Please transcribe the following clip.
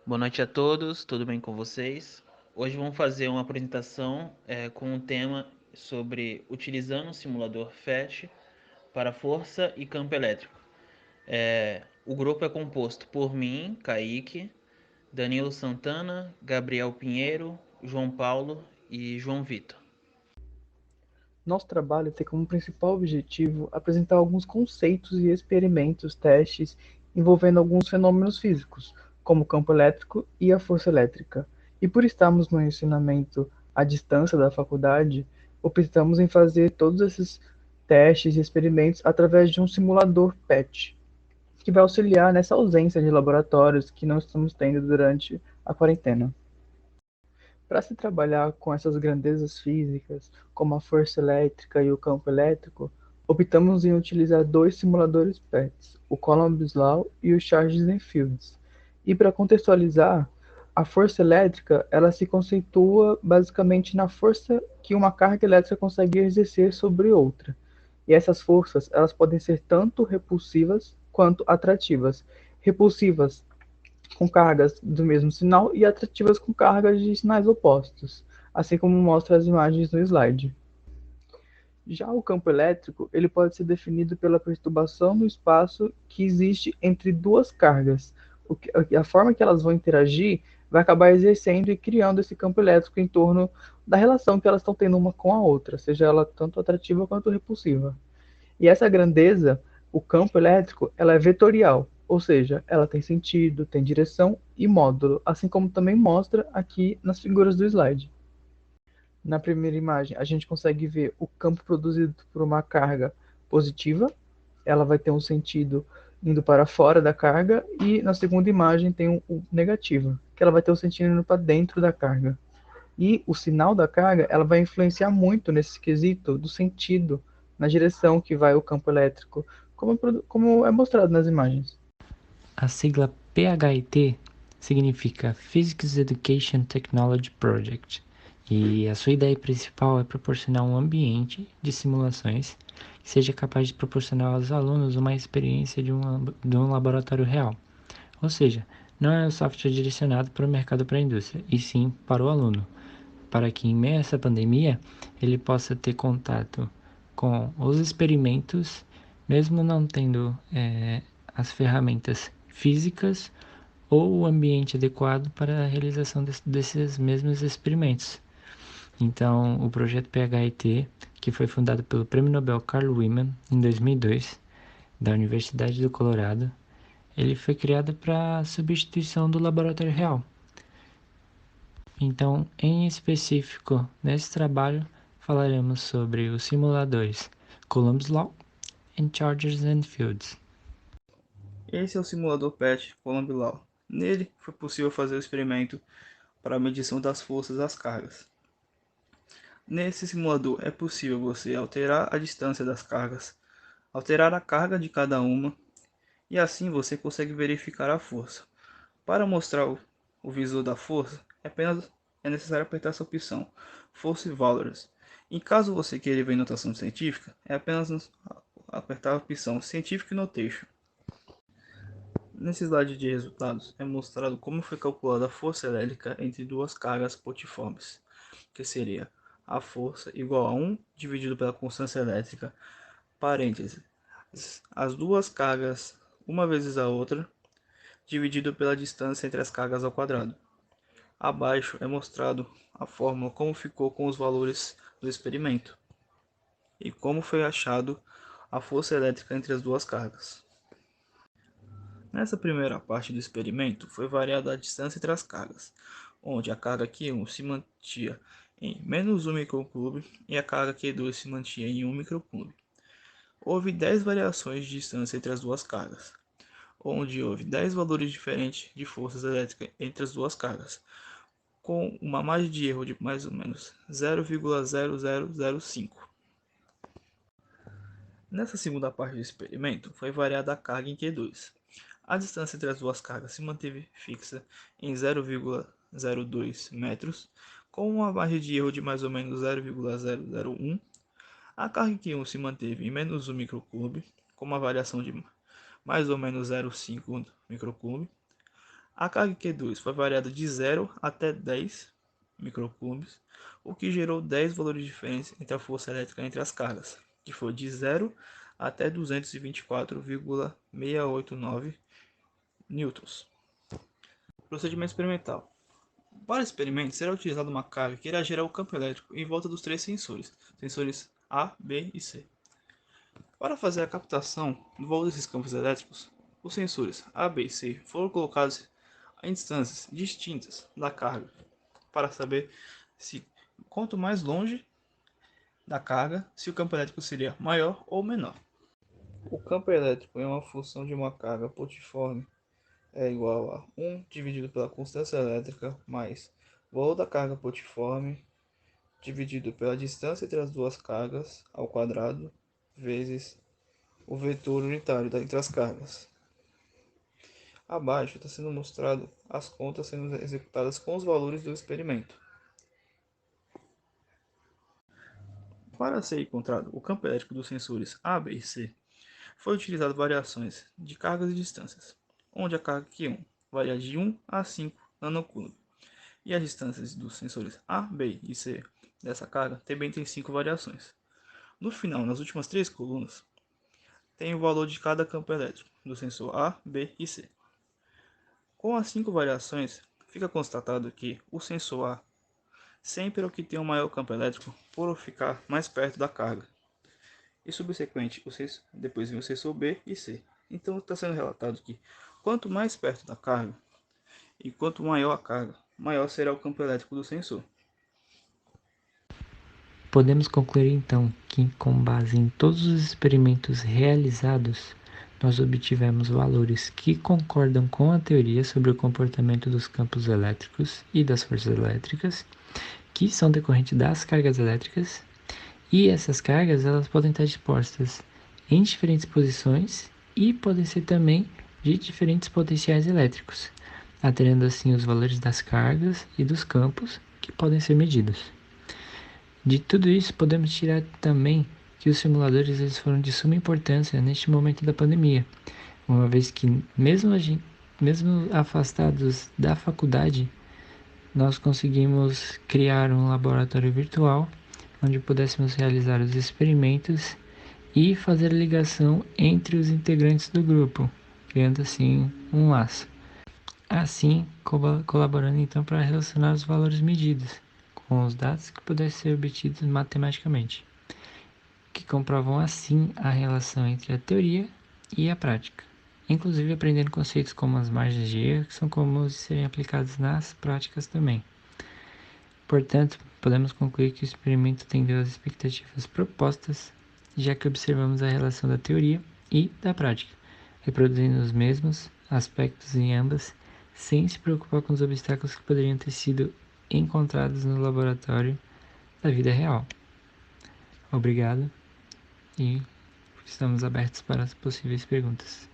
Boa noite a todos, tudo bem com vocês? Hoje vamos fazer uma apresentação com um tema sobre utilizando o simulador FET para força e campo elétrico. O grupo é composto por mim, Kaique, Danilo Santana, Gabriel Pinheiro, João Paulo e João Vitor. Nosso trabalho tem como principal objetivo apresentar alguns conceitos e experimentos, testes envolvendo alguns fenômenos físicos, como o campo elétrico e a força elétrica. E por estarmos no ensinamento à distância da faculdade, optamos em fazer todos esses testes e experimentos através de um simulador PET, que vai auxiliar nessa ausência de laboratórios que não estamos tendo durante a quarentena. Para se trabalhar com essas grandezas físicas, como a força elétrica e o campo elétrico, optamos em utilizar dois simuladores PETs, o Coulomb's Law e o Charges and Fields. E para contextualizar, a força elétrica ela se conceitua basicamente na força que uma carga elétrica consegue exercer sobre outra. E essas forças elas podem ser tanto repulsivas quanto atrativas. Repulsivas com cargas do mesmo sinal e atrativas com cargas de sinais opostos, assim como mostra as imagens no slide. Já o campo elétrico, ele pode ser definido pela perturbação no espaço que existe entre duas cargas. A forma que elas vão interagir vai acabar exercendo e criando esse campo elétrico em torno da relação que elas estão tendo uma com a outra, seja ela tanto atrativa quanto repulsiva. E essa grandeza, o campo elétrico, ela é vetorial, ou seja, ela tem sentido, tem direção e módulo, assim como também mostra aqui nas figuras do slide. Na primeira imagem, a gente consegue ver o campo produzido por uma carga positiva, ela vai ter um sentido indo para fora da carga, e na segunda imagem tem o negativo, que ela vai ter o sentido indo para dentro da carga. E o sinal da carga, ela vai influenciar muito nesse quesito do sentido, na direção que vai o campo elétrico, como é mostrado nas imagens. A sigla PHET significa Physics Education Technology Project, e a sua ideia principal é proporcionar um ambiente de simulações que seja capaz de proporcionar aos alunos uma experiência de um laboratório real. Ou seja, não é o software direcionado para o mercado para a indústria, e sim para o aluno, para que em meio a essa pandemia ele possa ter contato com os experimentos, mesmo não tendo as ferramentas físicas ou o ambiente adequado para a realização desses mesmos experimentos. Então, o projeto PHIT, que foi fundado pelo Prêmio Nobel Carl Wieman em 2002, da Universidade do Colorado, ele foi criado para substituição do laboratório real. Então, em específico, nesse trabalho, falaremos sobre os simuladores Coulomb's Law e Charges and Fields. Esse é o simulador PET Coulomb Law. Nele foi possível fazer o experimento para a medição das forças das cargas. Nesse simulador é possível você alterar a distância das cargas, alterar a carga de cada uma, e assim você consegue verificar a força. Para mostrar o visor da força, é necessário apertar essa opção, Force Values. Em caso você queira ver notação científica, é apenas apertar a opção Scientific Notation. Nesse slide de resultados é mostrado como foi calculada a força elétrica entre duas cargas pontiformes, que seria a força igual a 1 dividido pela constância elétrica, parênteses, as duas cargas uma vezes a outra, dividido pela distância entre as cargas ao quadrado. Abaixo é mostrado a fórmula como ficou com os valores do experimento e como foi achado a força elétrica entre as duas cargas. Nessa primeira parte do experimento, foi variada a distância entre as cargas, onde a carga Q1 se mantinha em -1 microcoulomb e a carga Q2 se mantinha em 1 microcoulomb. Houve 10 variações de distância entre as duas cargas, onde houve 10 valores diferentes de forças elétricas entre as duas cargas, com uma margem de erro de mais ou menos 0,0005. Nessa segunda parte do experimento, foi variada a carga em Q2. A distância entre as duas cargas se manteve fixa em 0,02 metros, com uma margem de erro de mais ou menos 0,001. A carga em Q1 se manteve em -1 microcoulomb, com uma variação de mais ou menos 0,5 microcoulomb. A carga Q2 foi variada de 0 até 10 microcoulombs, o que gerou 10 valores diferentes entre a força elétrica entre as cargas, que foi de 0 até 224,689 newtons. Procedimento experimental. Para o experimento, será utilizada uma carga que irá gerar o campo elétrico em volta dos três sensores A, B e C. Para fazer a captação do voo desses campos elétricos, os sensores A, B e C foram colocados em distâncias distintas da carga, para saber se quanto mais longe da carga, se o campo elétrico seria maior ou menor. O campo elétrico é uma função de uma carga pontiforme é igual a 1 dividido pela constância elétrica mais o valor da carga pontiforme dividido pela distância entre as duas cargas ao quadrado vezes o vetor unitário entre as cargas. Abaixo está sendo mostrado as contas sendo executadas com os valores do experimento. Para ser encontrado o campo elétrico dos sensores A, B e C, foi utilizado variações de cargas e distâncias, onde a carga Q1 varia de 1 a 5 nanocoulomb, e as distâncias dos sensores A, B e C dessa carga também tem 5 variações. No final, nas últimas 3 colunas, tem o valor de cada campo elétrico do sensor A, B e C. Com as 5 variações, fica constatado que o sensor A sempre é o que tem o maior campo elétrico por ficar mais perto da carga. E subsequente, depois vem o sensor B e C. Então está sendo relatado que quanto mais perto da carga e quanto maior a carga, maior será o campo elétrico do sensor. Podemos concluir então que, com base em todos os experimentos realizados, nós obtivemos valores que concordam com a teoria sobre o comportamento dos campos elétricos e das forças elétricas, que são decorrentes das cargas elétricas, e essas cargas elas podem estar dispostas em diferentes posições e podem ser também de diferentes potenciais elétricos, alterando assim os valores das cargas e dos campos que podem ser medidos. De tudo isso, podemos tirar também que os simuladores eles foram de suma importância neste momento da pandemia, uma vez que mesmo afastados da faculdade, nós conseguimos criar um laboratório virtual onde pudéssemos realizar os experimentos e fazer a ligação entre os integrantes do grupo, criando assim um laço. Assim, colaborando então para relacionar os valores medidos com os dados que pudessem ser obtidos matematicamente, que comprovam assim a relação entre a teoria e a prática, inclusive aprendendo conceitos como as margens de erro, que são comuns de serem aplicados nas práticas também. Portanto, podemos concluir que o experimento atendeu às expectativas propostas, já que observamos a relação da teoria e da prática, reproduzindo os mesmos aspectos em ambas, sem se preocupar com os obstáculos que poderiam ter sido encontrados no laboratório da vida real. Obrigado e estamos abertos para as possíveis perguntas.